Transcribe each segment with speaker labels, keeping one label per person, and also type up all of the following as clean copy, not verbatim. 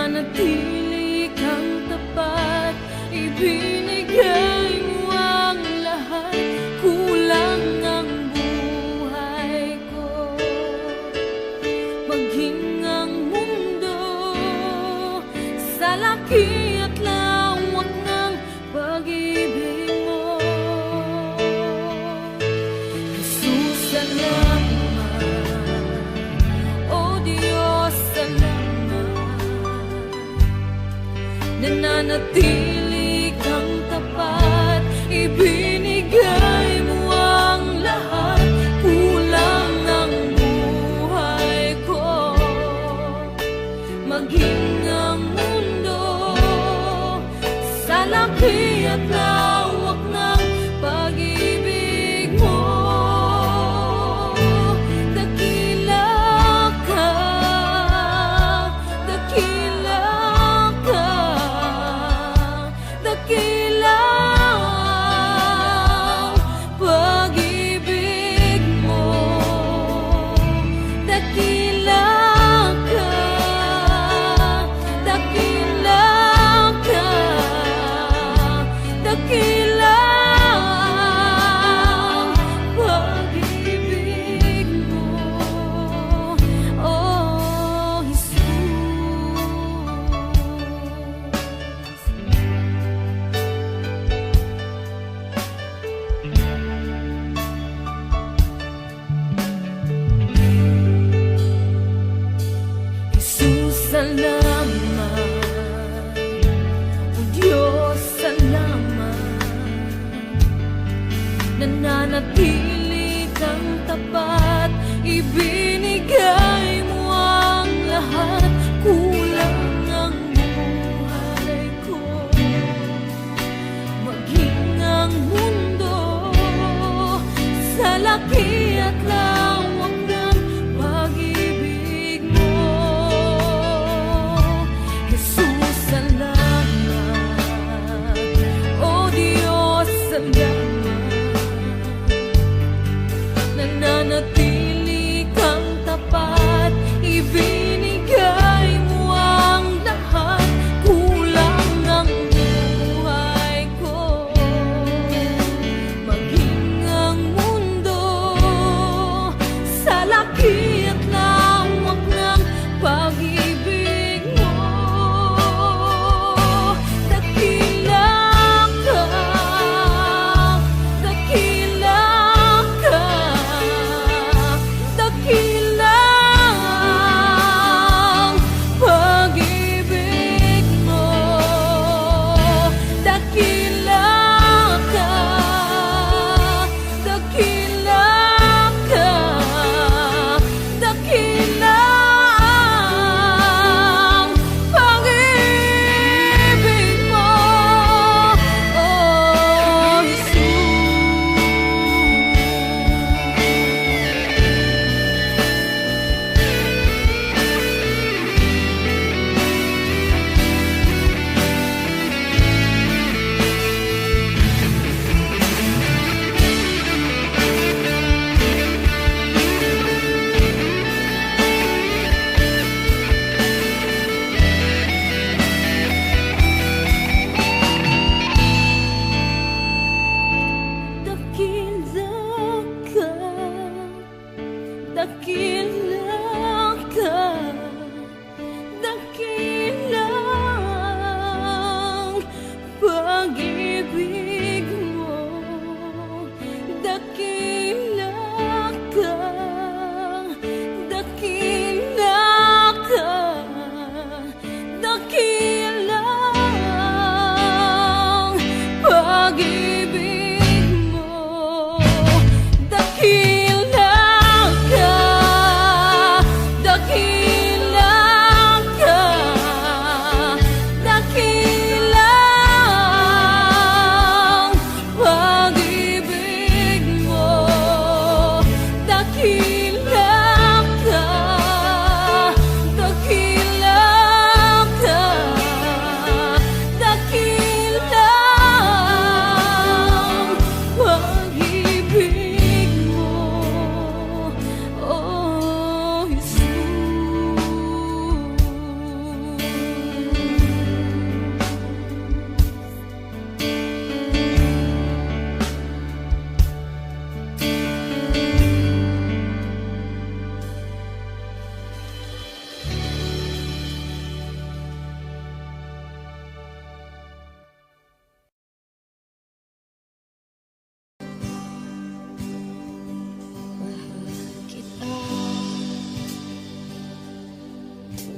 Speaker 1: nananatili kang tapat, ibinigay mo ang lahat, kulang ang buhay ko. Maging ang mundo sa laki at lawak ng pag-ibig mo, Jesus, salamat. O Diyos, salamat. Nananatili kang tapat, ibinigay mo ang lahat, kulang ang buhay ko. Maging ang mundo sa laki at lawak ng pag-ibig mo, dakila ka, dakila ka,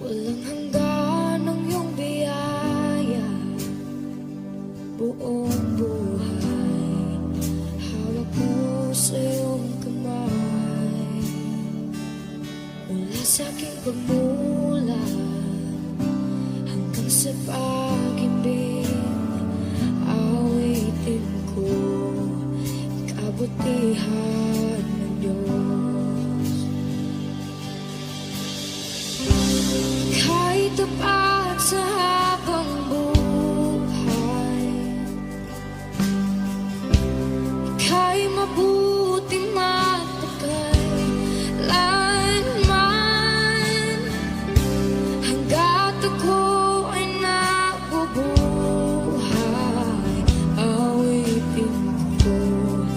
Speaker 1: Walang hanggan ang iyong biyaya, buong buhay hawak mo sa iyong kamay. Mula sa aking pagmulat hanggang sa pag-ibig, awitin ko kabutihan ng Diyos. Kahit tapat sa habang buhay, ika'y mabuti matagal lanman. Hanggat ako ay nabubuhay, awitin ko ang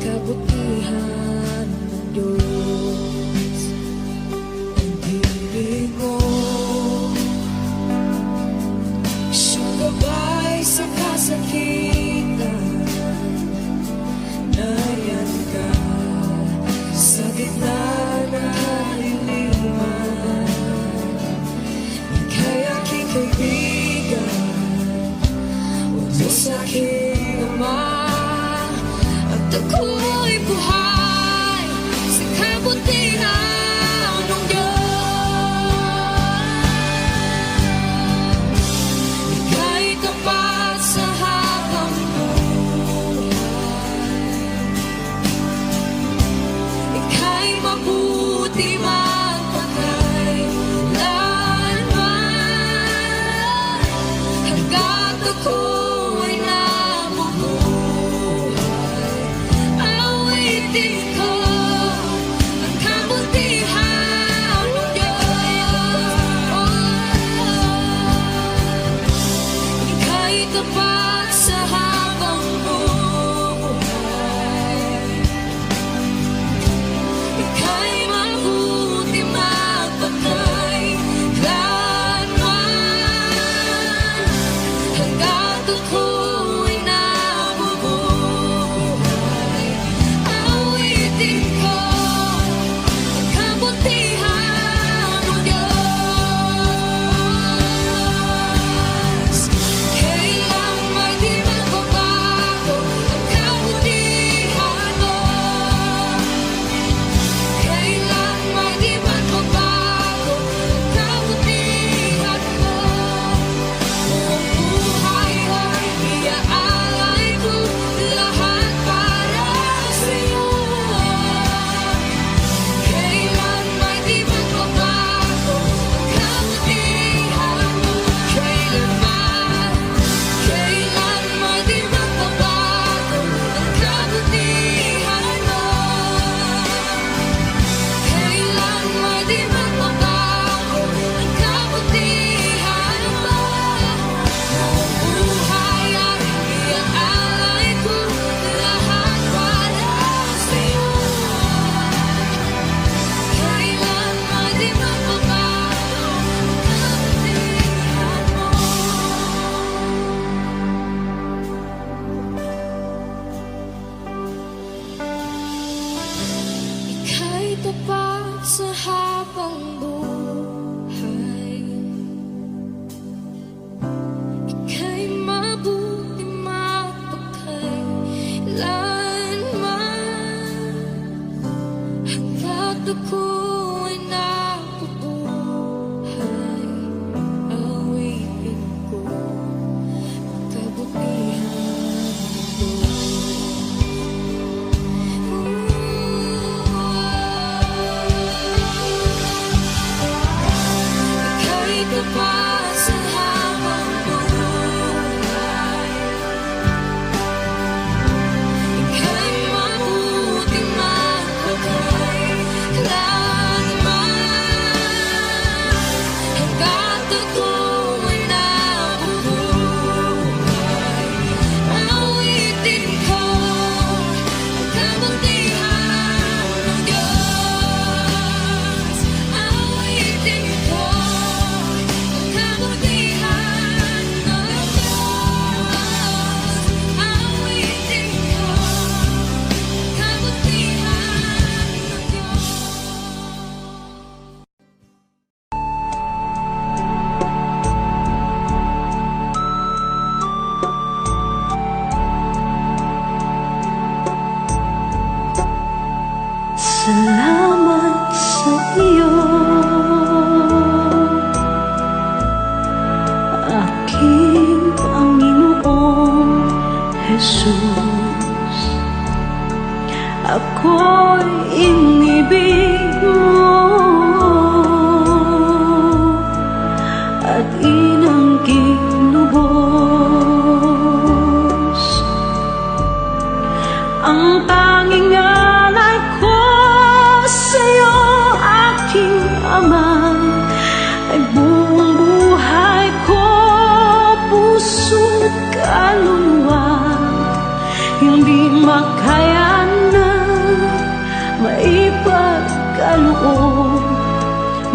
Speaker 1: kabutihan ng Diyos. Ang ibig mo, siyang gabay sa kasakitan. Nariyan ka sa gitna ng kaliliman. Ika'y aking kaibigan, Diyos aking Ama, at ako'y buhay sa kabutihan ng Diyos. Ika'y tapat sa habang buhay, ika'y mabuti magpakailanman. Hanggat ako ay nabubuhay, awitin ko ang kabutihan ng Diyos. Ika'y tapat sa habang buhay, ika'y mabuti magpakailanman. Hanggat ako'y nabubuhay, awitin ko ang kabutihan ng Diyos. Kailang may di magbabago ang kabutihan mo, kailang may di magbabago ang kabutihan mo. Buong buhay ay iaalay ko lahat para sa'yo. Kailan may di magbabago ang kabutihan mo, kailan may di magbabago ang kabutihan mo, kailan may di magbabago ang kabutihan mo. Buong buhay ay iaalay ko lahat para sa'yo. Kailan may di magbabago ang kabutihan mo. Ika'y tapat sa habang buhay, ika'y mabuti magpakailanman. Hanggat ako'y nabubuhay, awitin ko ang kabutihan ng Ika'y tapat sa habang buhay, ika'y mabuti magpakailanman. Hanggat ako'y nabubuhay, awitin ko ang kabutihan ng Diyos. Awitin ko ang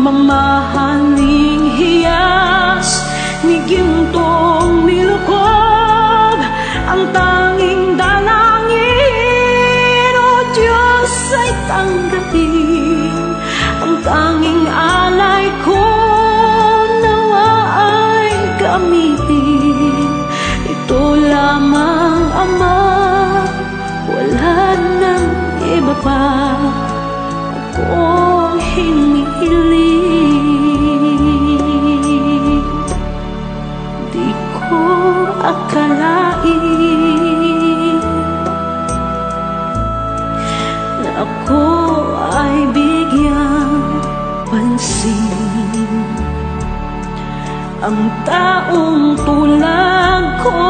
Speaker 2: mamahaling hiyas ni gintong nilukob, ang tanging dalangin, o Diyos ay tanggapin, ang tanging alay ko nawa ay gamitin. Ito lamang, Ama, wala nang iba pa akong hinihiling. Di ko akalain na ako ay bigyang pansin. Ang taong tulad ko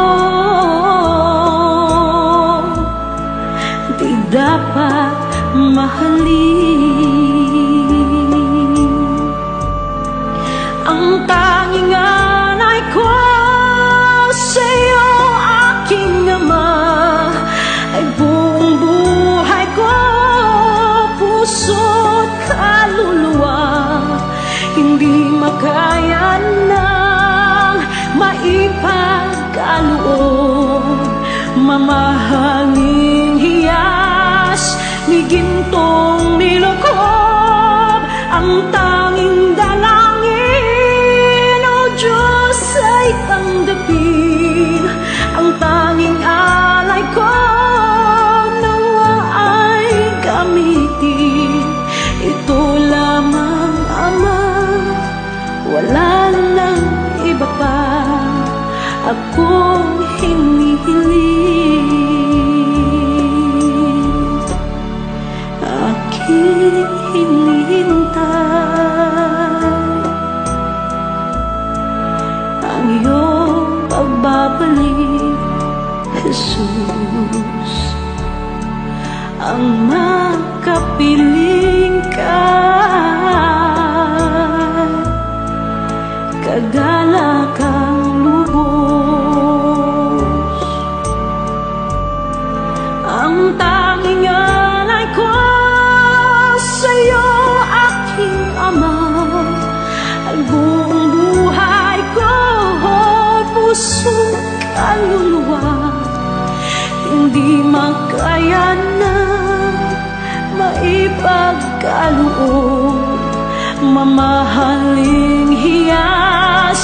Speaker 2: di dapat mahalin. Ang tanging alay ko sa'yo, aking Ama, ay buong buhay ko, puso't kaluluwa. Hindi makaya ng maipagkaloob, mamahaling hiyas ni gintong nilukob, ang tanging dalangin, o Diyos ay tanggapin, ang tanging alay ko nawa ay gamitin. Ito lamang, Ama, wala nang iba pa akong hinihiling. Aking hinihintay ang iyong pagbabalik, Jesus, ang makapiling ka, kagalakang lubos. Ang tanging alay ko sa'yo, aking Ama, ay buong buhay ko, puso, kaluluwa. Hindi makaya na maipagkaloob, mamahaling hiyas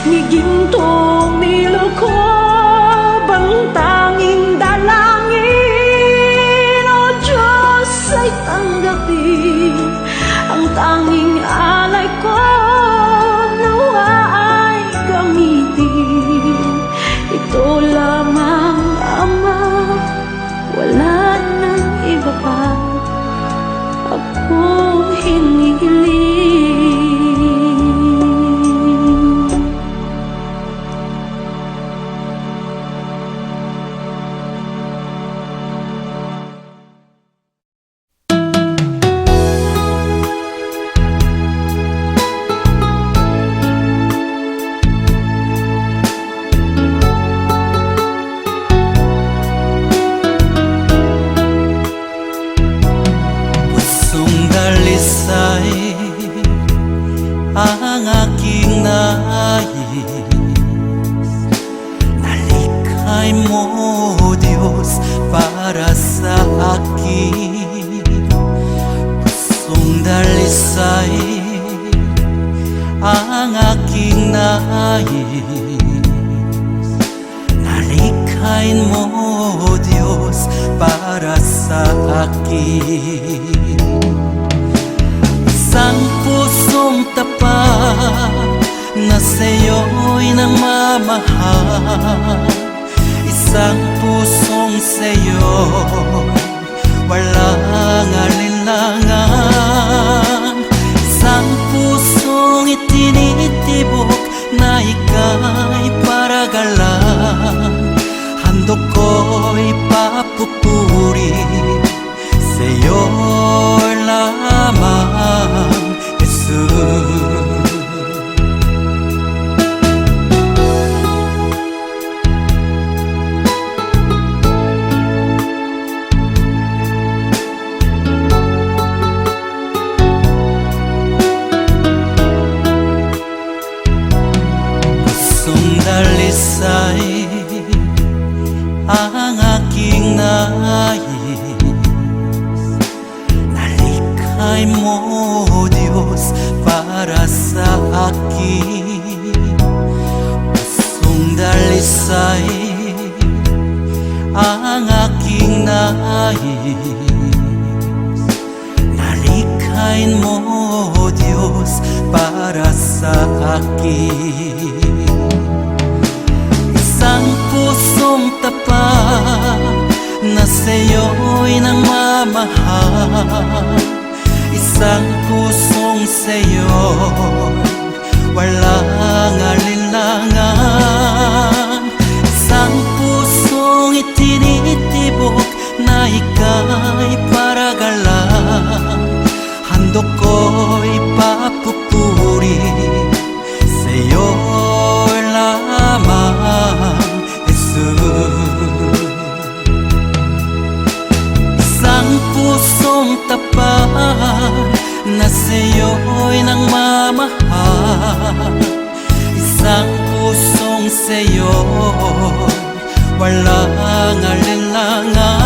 Speaker 2: ni gintong nilukob, ang tanging dalangin, o Diyos ay tanggapin, ang tanging alay ko nawa ay gamitin. Ito lamang, Ama, wala nang iba pa akong hinihiling.
Speaker 3: Ang aking nais, nalikhay mo, Diyos, para sa akin. Pusong dalisay ang aking nais, nalikhay mo, Diyos, para sa akin. Isang pusong tapat na sa'yo'y namamahal, isang pusong sa'yo walang alinlangan, isang pusong itinitibok na ika'y paragalan. Handog ko'y papupuri sa'yo lamang, Jesus. dalisay ang aking nais. Nalikhay mo, Diyos, para sa akin. Pusong dalisay ang aking nais. Nalikhain mo, Diyos, para sa akin. Isang pusong tapat na sa'yo'y nangmamahal. Isang pusong sa'yo'y walang alinlangan. Isang pusong itinitibok na ika'y paragalang. Handog ko'y papupuri sa'yo lamang, Jesus. Isang pusong tapat na sa'yo'y nangmamahal. Isang pusong sa'yo'y walang alinlangan.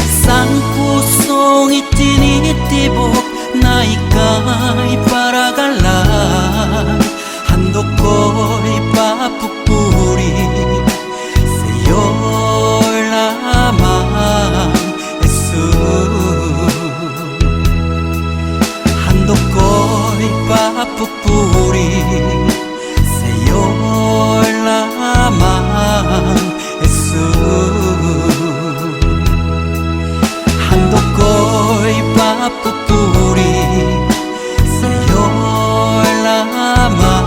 Speaker 3: Isang pusong itinitibok na ika'y paragalang. Handog ko'y papupuri sa'yo lamang, Jesus. Handog ko'y papupuri sa'yo lamang, Jesus. Handog ko'y papupuri sa'yo lamang,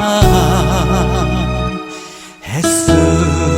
Speaker 3: Jesus.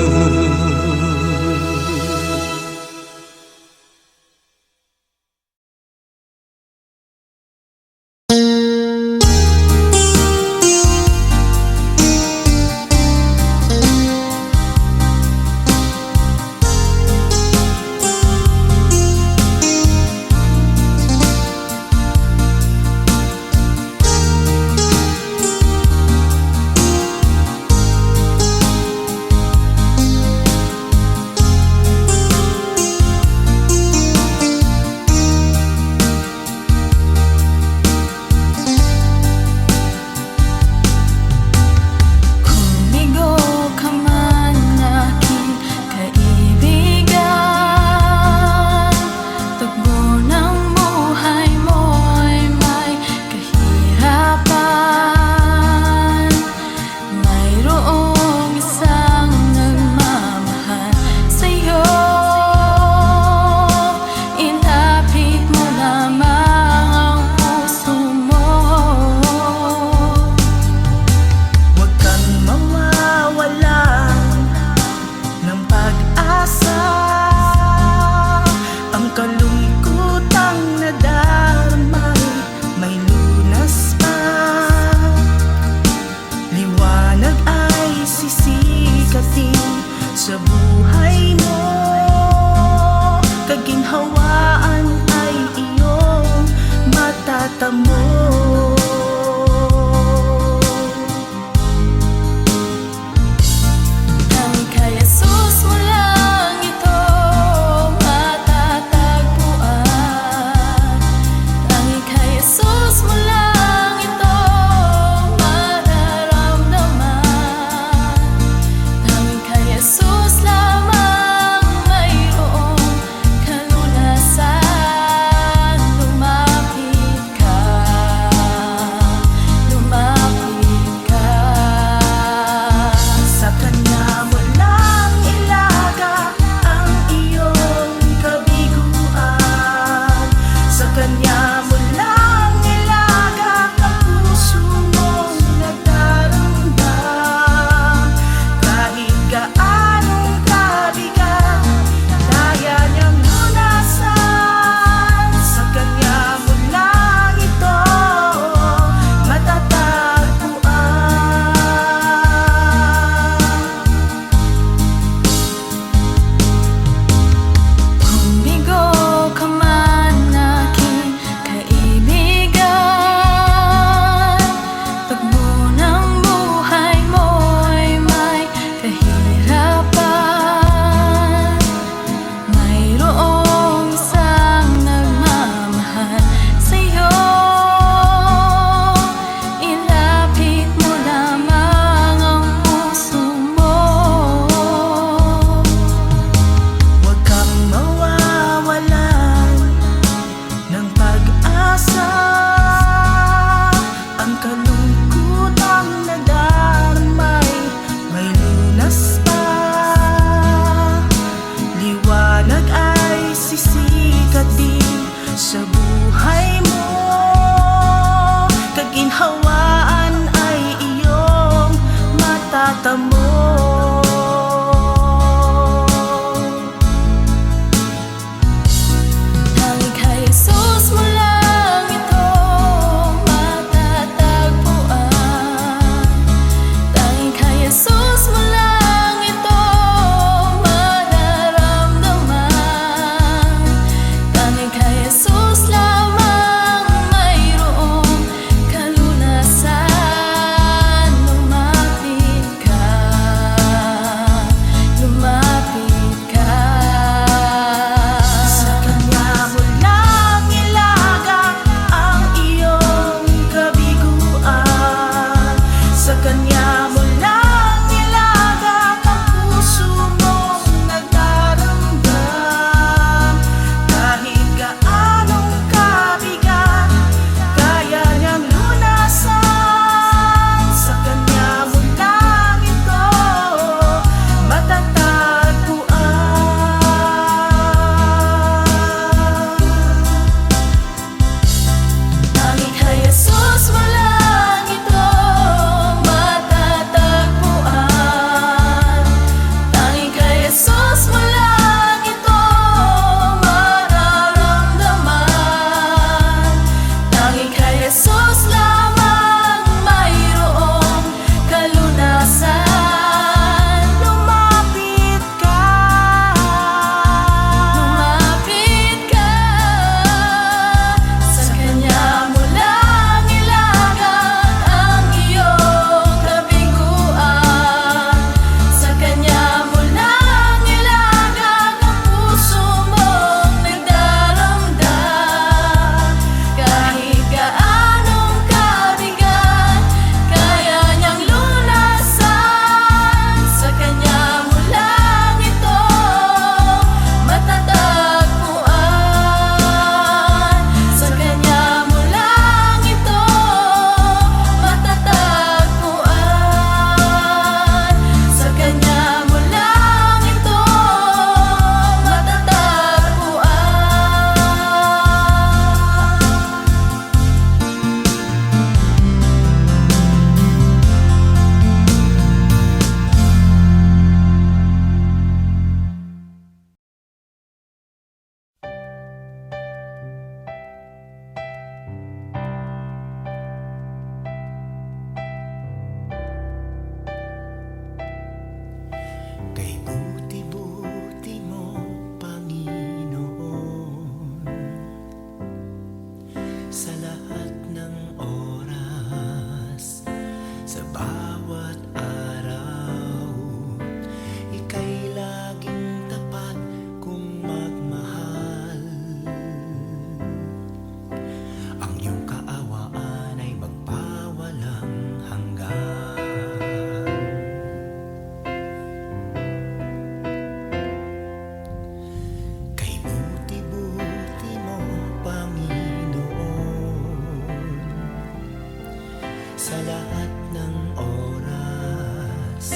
Speaker 4: sa lahat ng oras,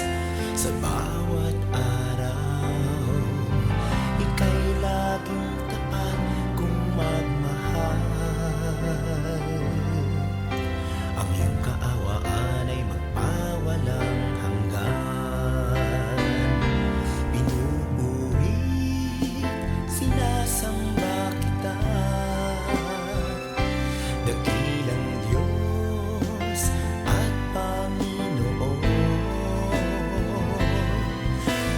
Speaker 4: sa bawat araw. Ika'y laging tapat kung magmahal. Ang iyong kaawaan ay magpawalang hanggan. Pinupuri, sinasamba kita, dakilang Diyos at Panginoon.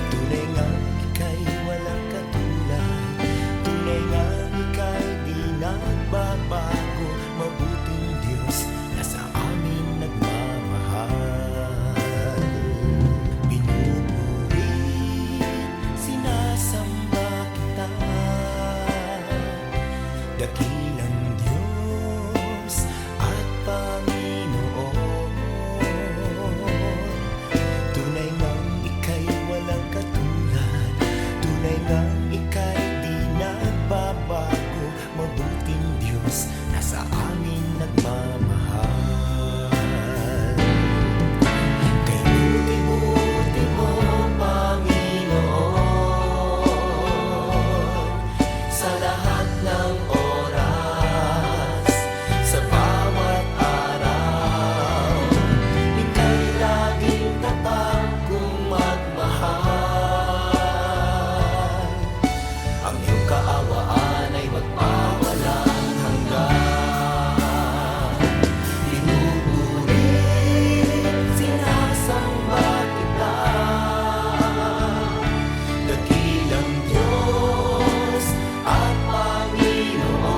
Speaker 4: Tunay ngang ika'y walang katulad, tunay ngang ika'y di nagbabago. Mabuting Diyos na sa amin nagmamahal. Pinupuri, sinasamba kita, dakilang Diyos at Panginoon. Tunay ngang ika'y walang katulad, tunay ngang ika'y di nagbabago. Mabuting Diyos na sa amin nagmamahal. Kay buti-buti mo, Panginoon, sa lahat ng oras, sa bawat araw. Ika'y laging tapat kung magmahal. Ang iyong kaawaan ay magpawalang hanggan. Pinupuri, sinasamba kita, dakilang Diyos at Panginoon.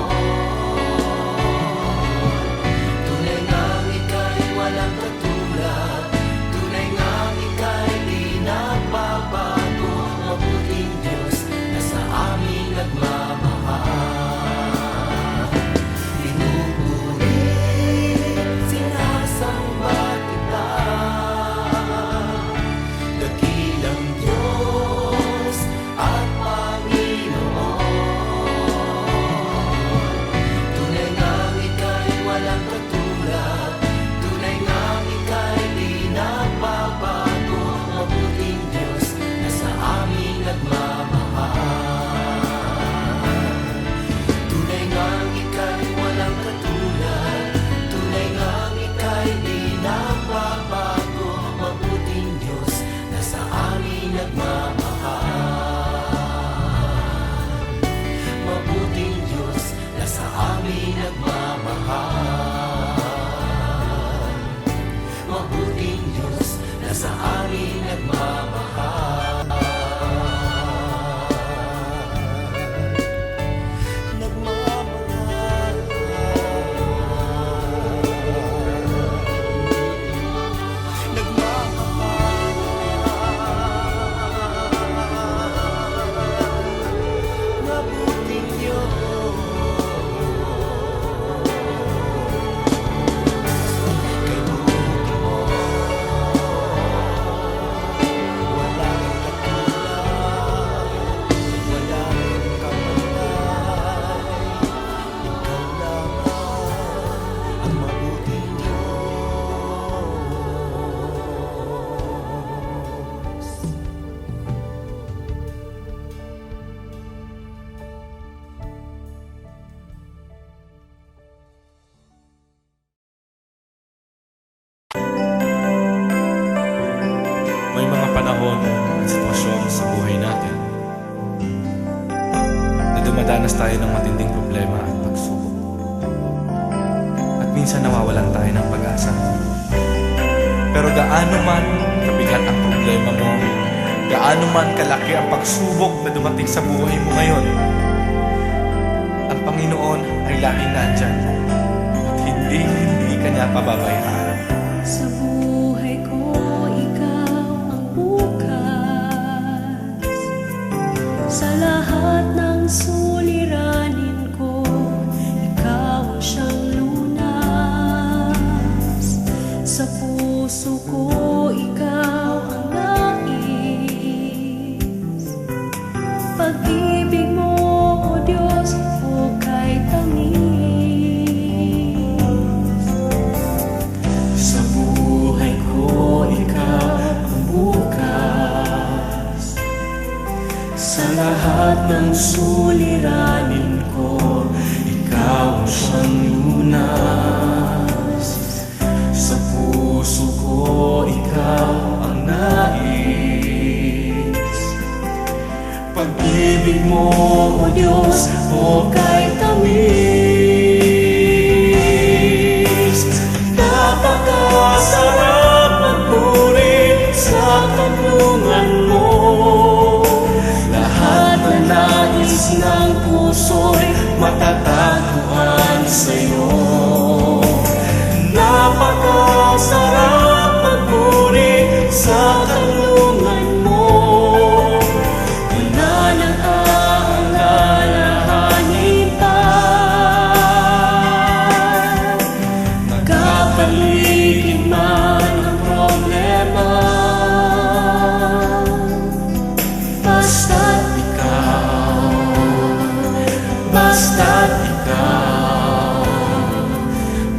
Speaker 4: Tunay ngang ika'y walang katulad, tunay ngang ika'y di nagbabago. Mabuting Diyos na sa amin nagmamahal. Pinupuri, sinasamba kita, dakilang Diyos at Panginoon. Tunay ngang ika'y walang katulad, tunay ngang ika'y di nagbabago. Mabuting Diyos na sa amin nagmamahal. Tunay ngang ika'y walang katulad, tunay ngang ika'y di nagbabago. Mabuting Diyos na sa amin nagmamahal. Mabuting Diyos na sa amin nagmamahal. Mabuting Diyos na sa amin nagmamahal. Nagmamahal. Nagmamahal. Mabuting Diyos. Kay buti mo, walang katulad, walang kapantay. Ikaw lamang ang mabuting Diyos.
Speaker 5: May mga panahon at sitwasyon sa buhay natin na dumadanas tayo ng matinding problema at pagsubok. At minsan nawawalan tayo ng pag-asa. Pero gaano man kabigat ang problema mo, gaano man kalaki ang pagsubok na dumating sa buhay mo ngayon, ang Panginoon ay laging nandyan at hindi ka niya pababayaan.
Speaker 2: Sa buhay ko, ikaw ang bukas. Sa lahat ng suliranin ko, ikaw ang siyang lunas. Sa puso ko, ikaw ang nais. Pag-ibig mo, O Diyos, hukay tangis.
Speaker 5: Sa
Speaker 2: mo, O Diyos, o kay tamis. Napakasarap magpuri sa kanlungan mo. Lahat na nais ng puso'y matatagpuan sa'yo. Napakasarap magpuri sa kanlungan mo. Wala nang aalalahanin pa. Nagkapaligid man ang problema, basta't ikaw, basta't ikaw,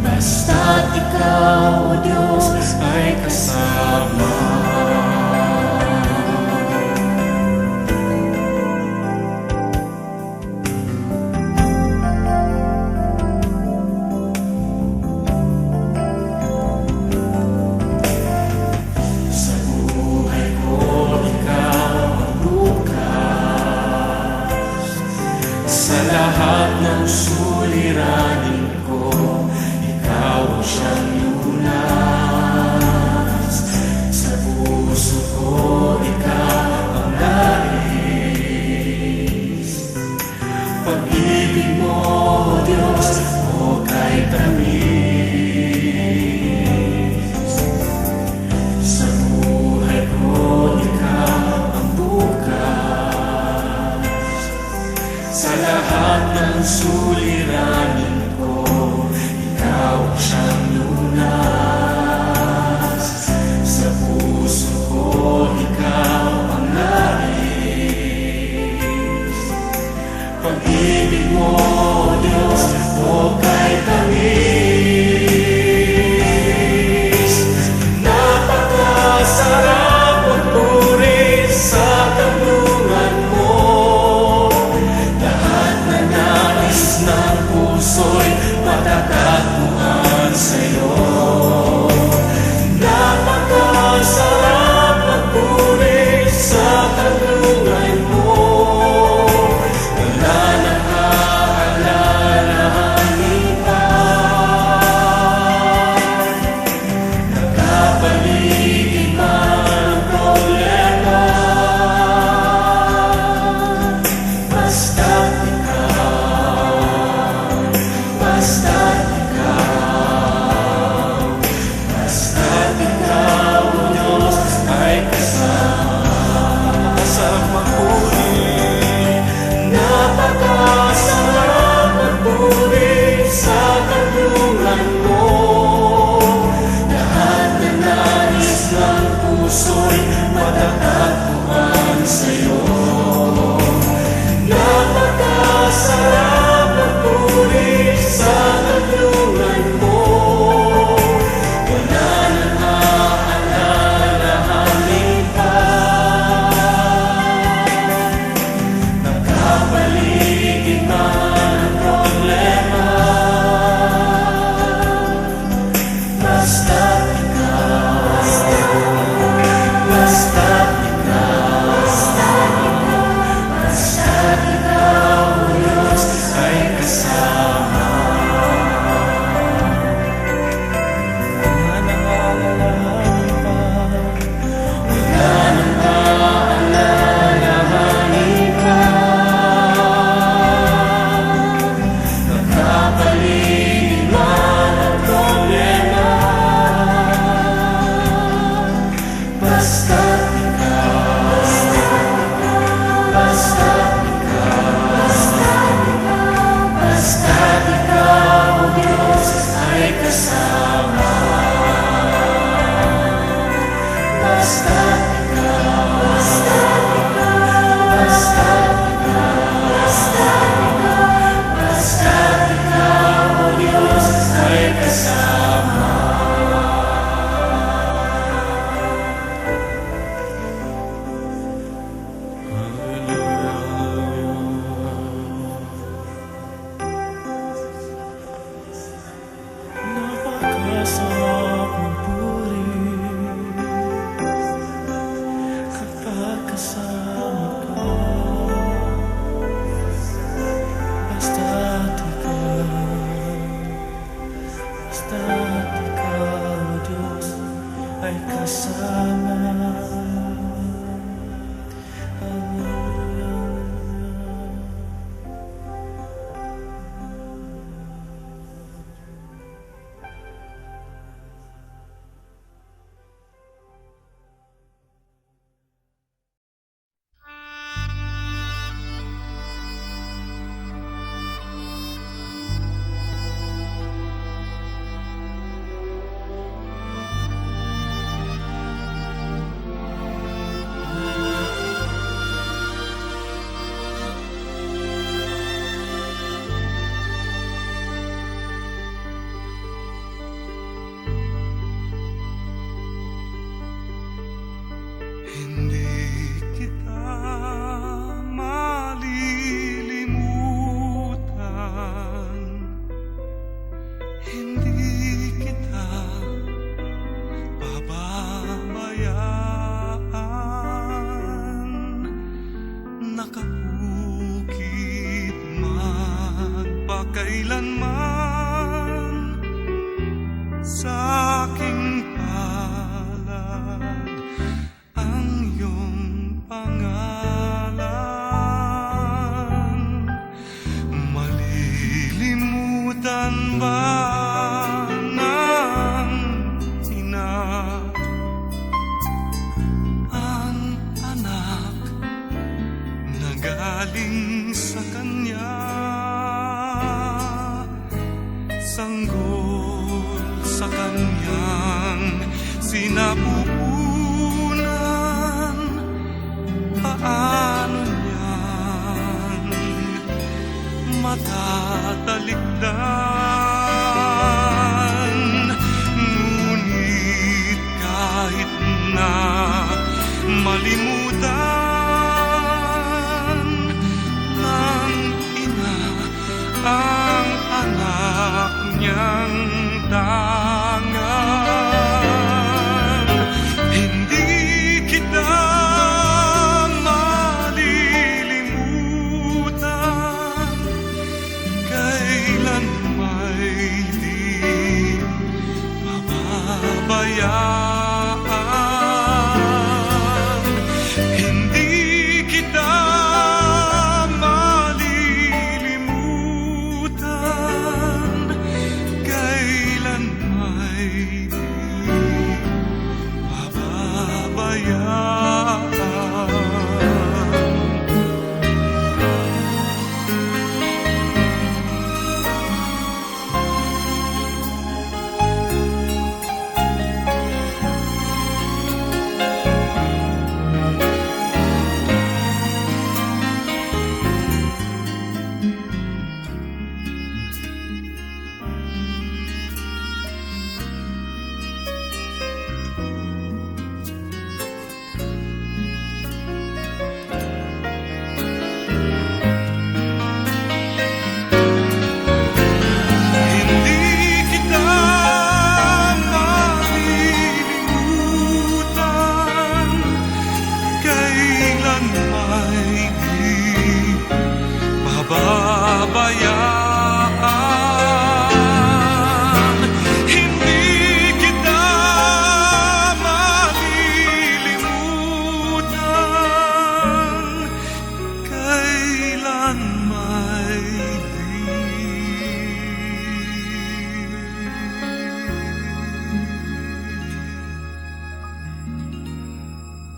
Speaker 2: basta't ikaw, O Diyos, ay kasama. Sa buhay ko, ikaw ang bukas. Sa lahat ng suliranin ko, ikaw ang siyang lunas. Sa puso ko, ikaw ang nais. Pag-ibig mo, O Diyos, o kay tamis. Sa buhay ko, ikaw ang bukas. Sa lahat ng suliranin ko, ikaw ang siyang lunas. Sa puso ko, ikaw ang nais. Pag-ibig mo, O Diyos, o kay tamis. Napakasarap magpuri sa kanlungan mo. Lahat na nais ng puso'y matatagpuan sa'yo. Napakasarap magpuri sa kanlungan mo. Wala nang aalalahanin pa. Nagkapaligid man ang problema, basta't ikaw, basta't ikaw, basta't ikaw, O Diyos, ay kasama. Sarap magpuri, napakasarap magpuri sa kanlungan mo. Lahat na nais ng puso'y matatagpuan sa'yo. Napakasarap magpuri sa kanlungan mo. Wala nang aalalahanin pa. Nagkapaligid man ang problema, basta't ikaw, basta't ikaw,
Speaker 4: may kasama.
Speaker 6: Hindi kita malilimutan, hindi kita pababayaan. Nakabukid man pagkailanman sa aking palad ang iyong pangalan. Malilimutan ba ng ina ang anak na galing sa kanya? Sanggol sa kanyang sinapupunan, paano niyan matatalikdan? Ngunit kahit na malimutan ng ina ang anak niyang tangan, hindi kita malilimutan. Kailan may di mababayaan. Hindi kita malilimutan. Kailan may di mababayaan. Hindi kita malilimutan. Kailan may di mababayaan. Hindi kita malilimutan. Kailan may di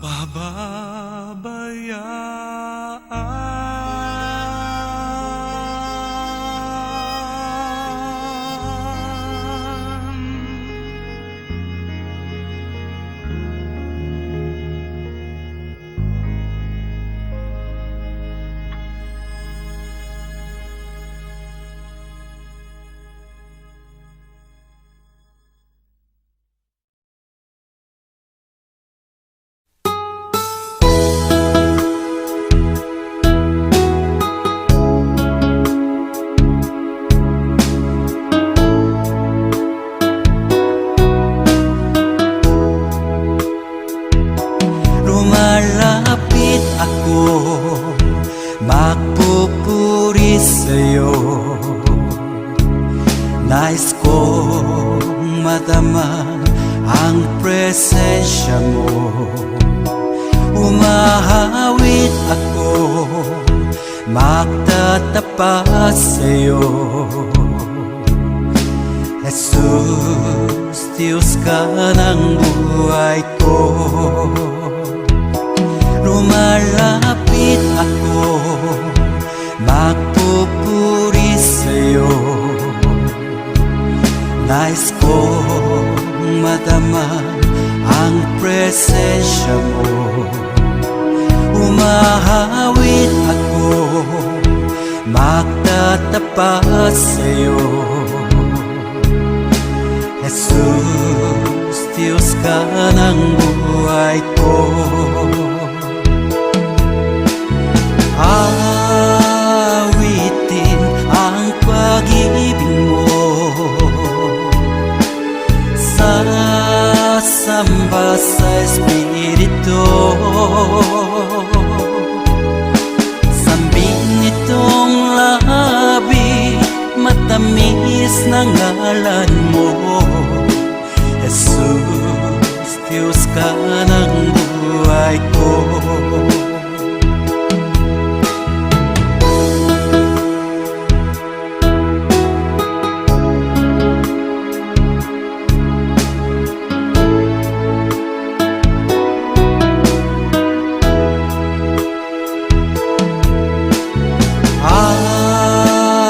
Speaker 6: pababayaan.
Speaker 3: presensya mo. Umahawit ako, magtatapat sa'yo. Jesus, Diyos ka ng buhay ko. Lumalapit ako, magpupuri sa'yo. Nais kong madama ang presensya mo. Umahawit ako, magtatapat sa'yo. Jesus, Diyos ka ng buhay ko. Awitin ang pag-ibig mo, sasamba sa Espiritu. Sambing nitong labi, matamis ng ngalan mo. Jesus, Diyos ka ng buhay ko.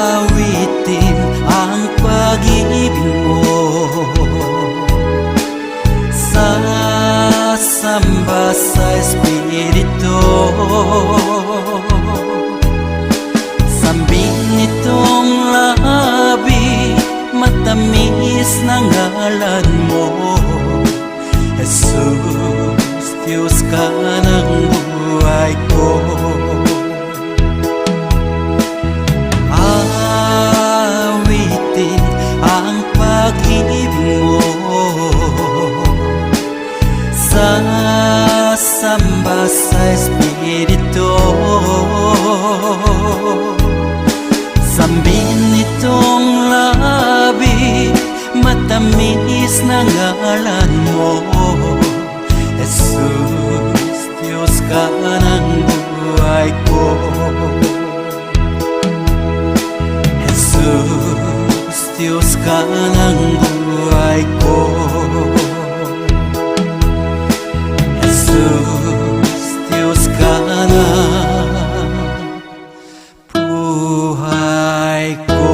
Speaker 3: Awitin ang pag-ibig mo, sasamba sa Espiritu. Sambing nitong labi, matamis ng ngalan mo. Jesus, Diyos ka ng buhay ko. Awitin ang pag-ibig mo, sasamba sa Espiritu. Sambin nitong labi, matamis na ngalan mo. Jesus, Diyos ka ng buhay ko. Jesus, Diyos ka ng buhay ko. Jesus, Diyos ka ng buhay ko.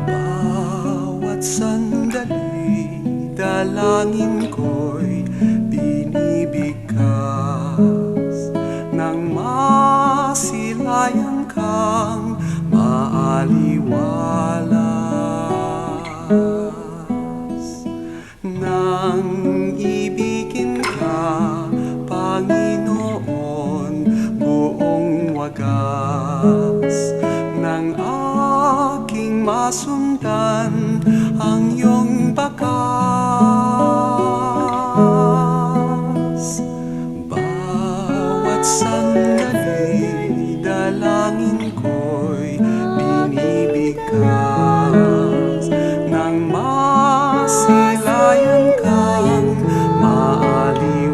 Speaker 4: Bawat sandali, dalangin ko'y binibigkas nang masilayan kang maaliwalas. Nang ibigin ka, Panginoon, buong wagas, nang aking masundan ang iyong bakas. Bawat sandali, dalangin ko'y binibigkas nang masilayan kang maaliwalas.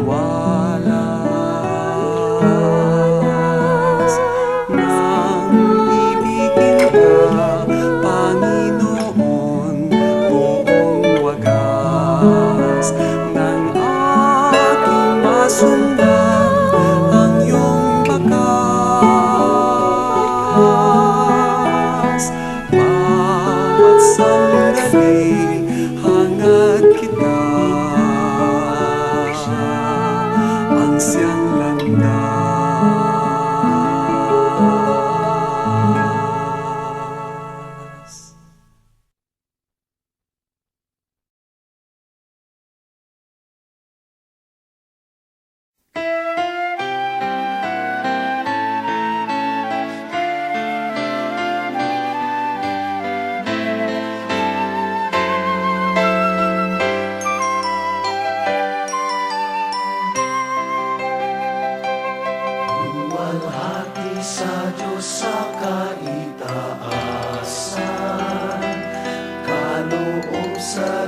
Speaker 4: Nang ibigin ka, Panginoon, buong wagas, nang aking masundan ang iyong bakas. Bawat sandali, hangad kita, ang siyang landas.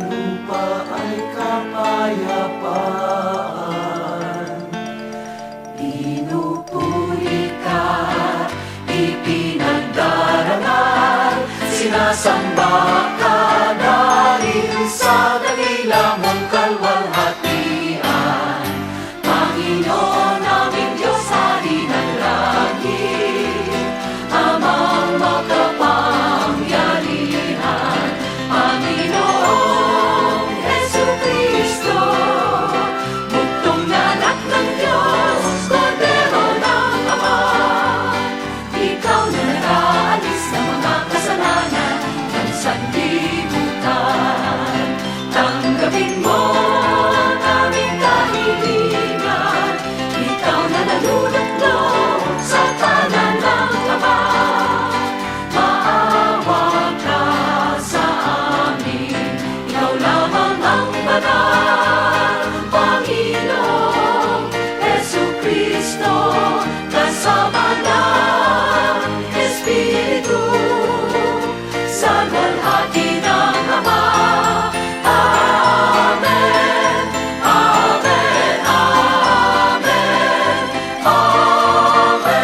Speaker 3: lupa ay kapayapaan.
Speaker 2: Pinupuri ka, ipinagdarangal, sinasamba ka dahil sa dakila mong kalwalhatian. Panginoon naming Diyos, Hari ng langit, Amang makapangyarihan, Panginoong Jesucristo, buktong na anak ng Diyos, Kordero ng Ama. Ikaw na nag-aalis ng mga kasalanan ng sanlibutan. Tanggapin mo ang aming kahilingan, ikaw na nalulutlo sa tanan ng Ama. Maawa ka sa amin, ikaw lamang ang banal, Panginoong Jesucristo, kasama ng Espiritu, sa luwalhati ng Ama. Amen, amen, amen, amen.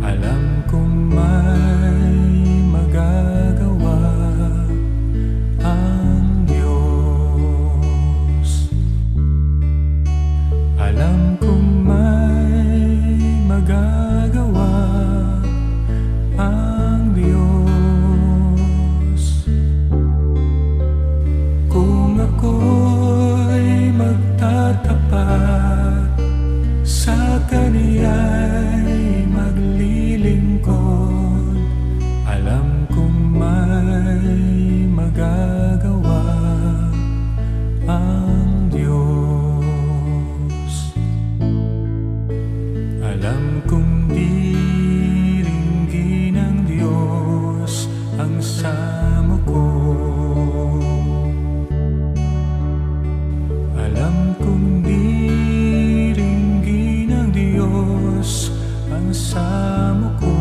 Speaker 4: Alam kong may magagawa ang Diyos. Alam kong may magagawa ang Diyos. Kung ako'y magtatapat sa Kaniya'y maglilingkod, alam kong may magagawa ang Diyos. Alam kong diringgin ng Diyos ang samo ko. Alam kong diringgin ng Diyos ang samo ko.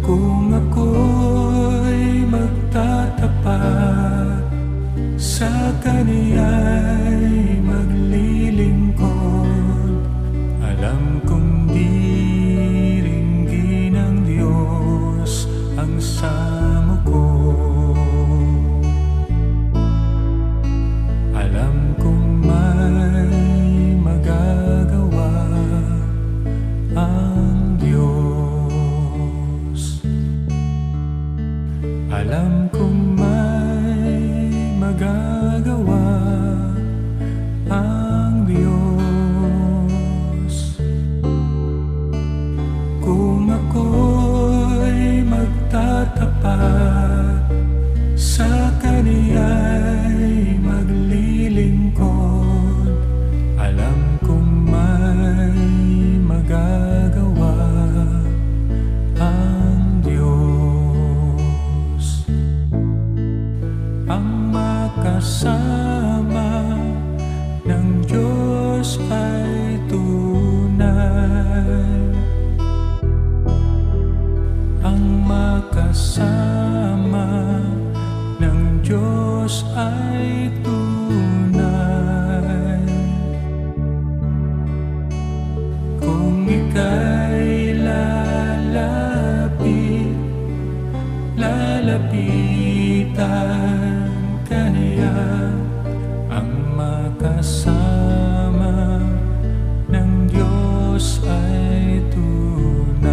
Speaker 4: Kung ako'y magtatapat sa Kaniya'y maglilingkod, alam kong diringgin ng Diyos ang samo ko. Alam kong may magagawa ang Diyos. Alam kong may magagawa ang Diyos. Kung ako'y magtatapat sa Kaniya'y maglilingkod, alam kong may magagawa ang Diyos. Ang makasama ng Diyos ay tunay. Ang makasama ng Diyos ay tunay. Kung ika'y lalapitan ka niya, ang makasama ng Diyos ay tunay.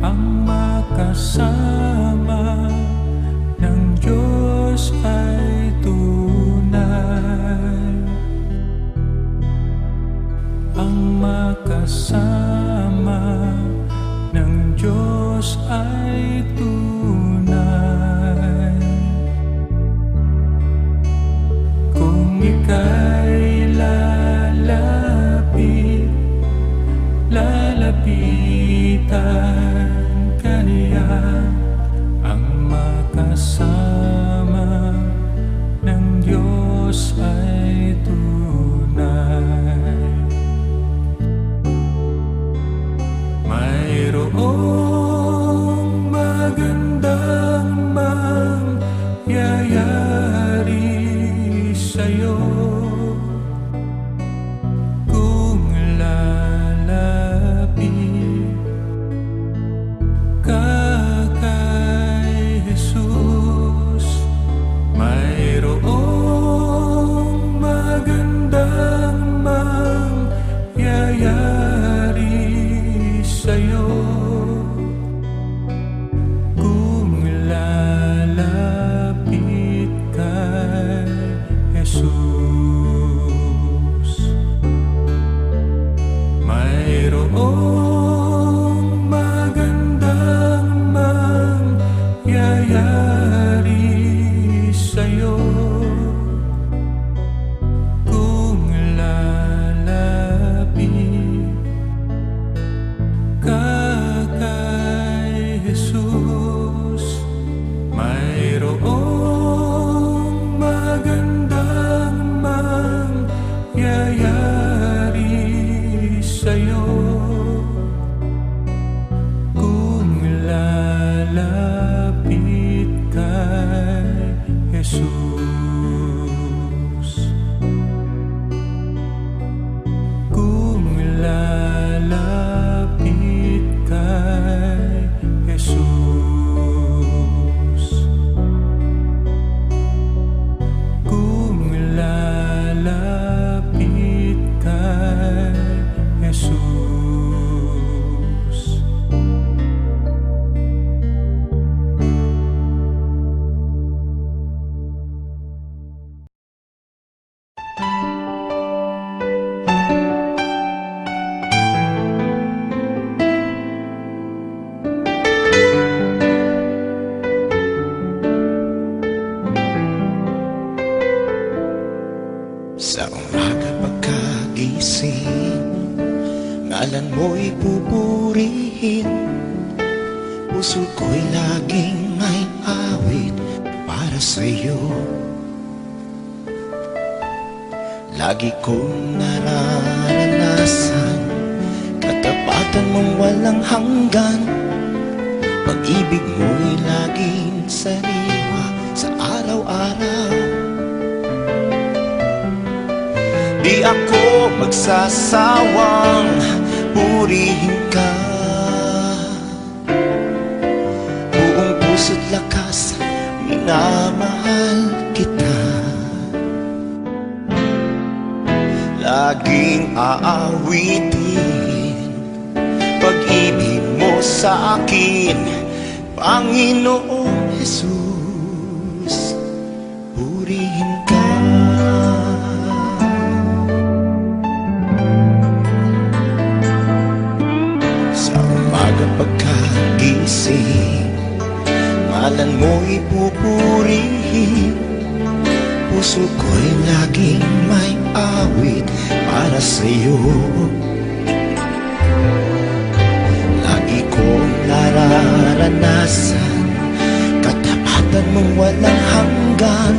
Speaker 4: Ang makasama ng Diyos ay tunay. Lalapitan ka niya, ang makasama ng Diyos ay tunay. Mayroong magandang mangyayari sa'yo kung lalapit ka kay Jesus. Mayroong magandang mangyayari sa'yo kung lalapit kay Jesus. Mayroong magandang mangyayari sa'yo kung lalapit ka kay Jesus. Mayroong magandang mangyayari sa'yo kung lalapit kay Jesus. Kung lalapit kay Jesus. Kung lalapit kay Jesus.
Speaker 7: Sa umaga pagkagising, ngalan mo'y pupurihin. Puso ko'y laging may awit para sa'yo. Lagi kong nararanasan katapatan mong walang hanggan. Pag-ibig mo'y laging sariwa sa araw-araw. Di ako magsasawang purihin ka. Buong puso't lakas, minamahal kita. Laging aawitin pag-ibig mo sa akin, Panginoong Jesus. Purihin ka. Pagkagising, ngalan mo'y pupurihin. Puso ko'y laging may awit para sa'yo. Lagi kong nararanasan katapatan mong walang hanggan.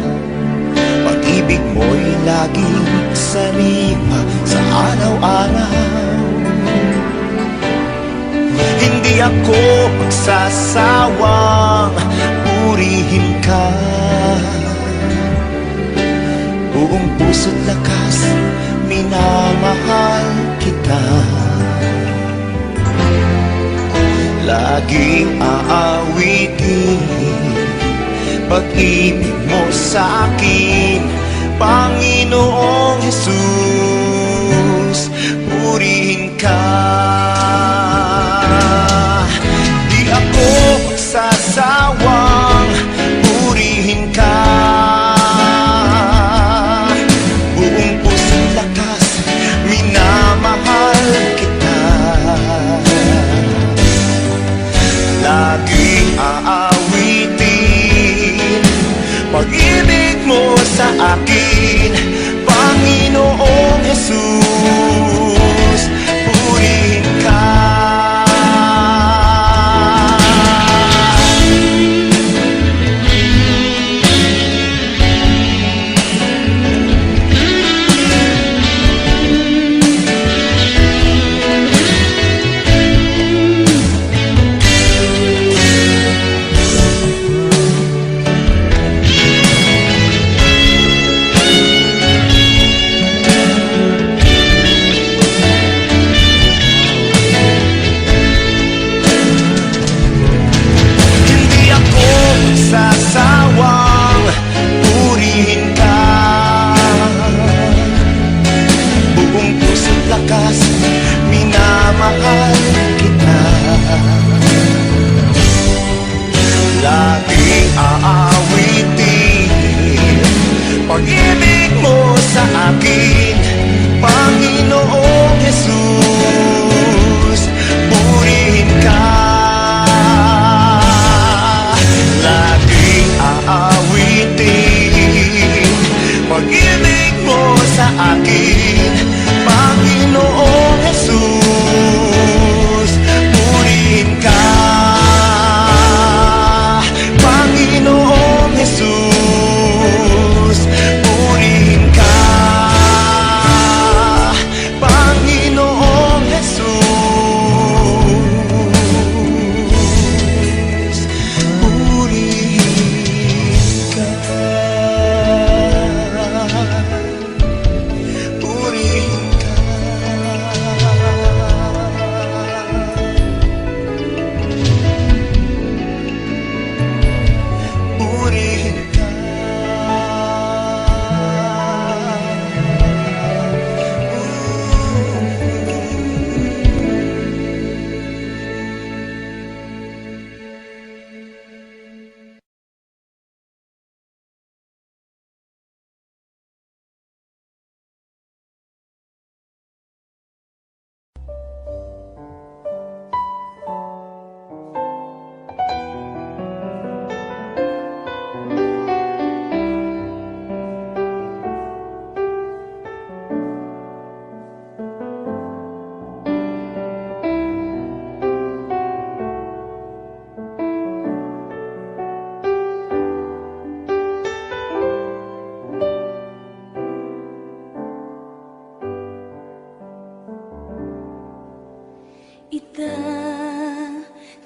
Speaker 7: Pag-ibig mo'y laging sariwa sa araw-araw. Hindi ako magsasawang purihin ka. Buong puso't lakas, minamahal kita. Laging aawitin pag-ibig mo sa akin, Panginoong Jesus. Purihin ka. Magsasawang purihin ka. Buong puso't lakas, minamahal kita. Laging aawitin pag-ibig mo sa akin, Panginoong Jesus. Purihin sa akin, Panginoong Jesus. Purihin ka, laging aawitin pag-ibig mo sa akin, Panginoong Jesus. Purihin ka, Panginoong Jesus. Purihin ka, Panginoong Jesus. Purihin ka, purihin ka. Purihin ka.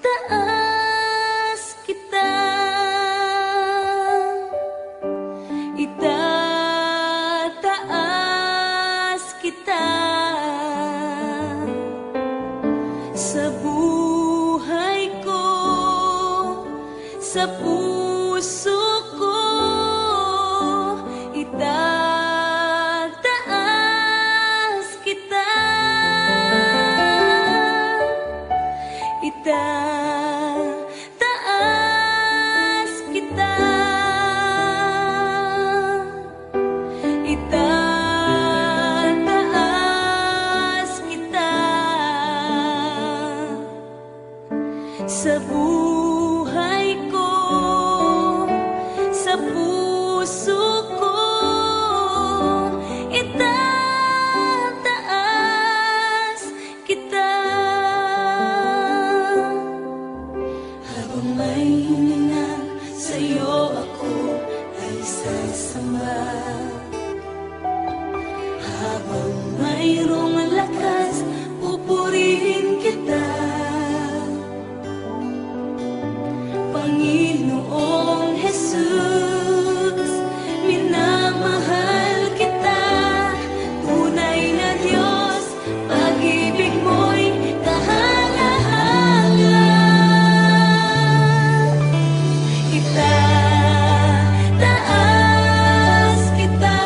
Speaker 1: Itataas kita, itataas kita sa buhay ko, sa puso ko. Itataas kita, itataas kita, itataas kita sa buhay ko, sa puso ko. Itataas kita. Habang may hininga sa'yo ako ay sasamba, habang mayroong lakas pupurihin kita, Panginoong Jesus. Minamahal kita, tunay na Diyos, pag-ibig mo'y kahala-hala. Itataas kita,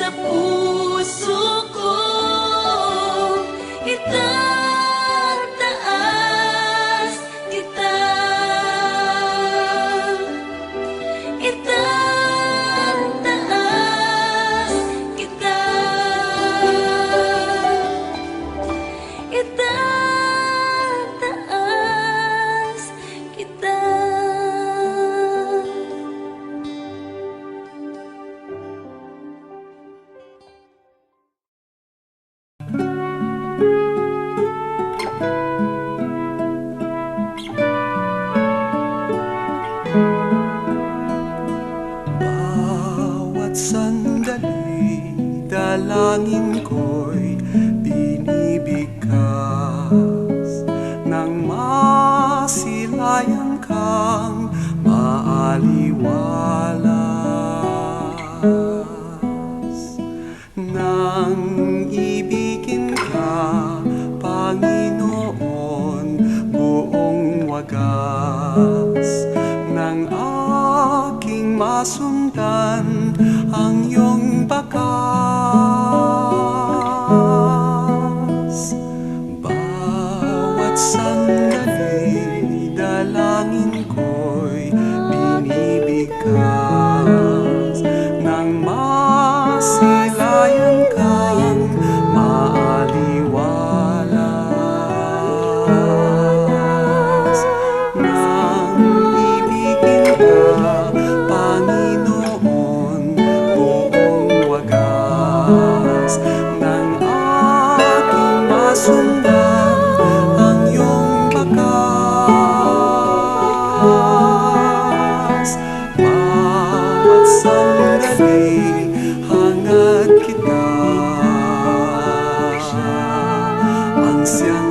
Speaker 2: sa puso ko, itataas kita. Itataas kita. Itataas kita.
Speaker 3: Bawat sandali, dalangin ko'y binibigkas nang masilayan kang maaliwalas. Nang ibigin ka, Panginoon, buong wagas, nang aking masundan ang iyong bakas. Bawat sandali, dalangin ko'y binibigkas nang masilayan kang maaliwalas. Nang ibigin ka, Panginoon, buong wagas, nang aking masundan ang iyong bakas. Bawat sandali, hangad kita, ansiang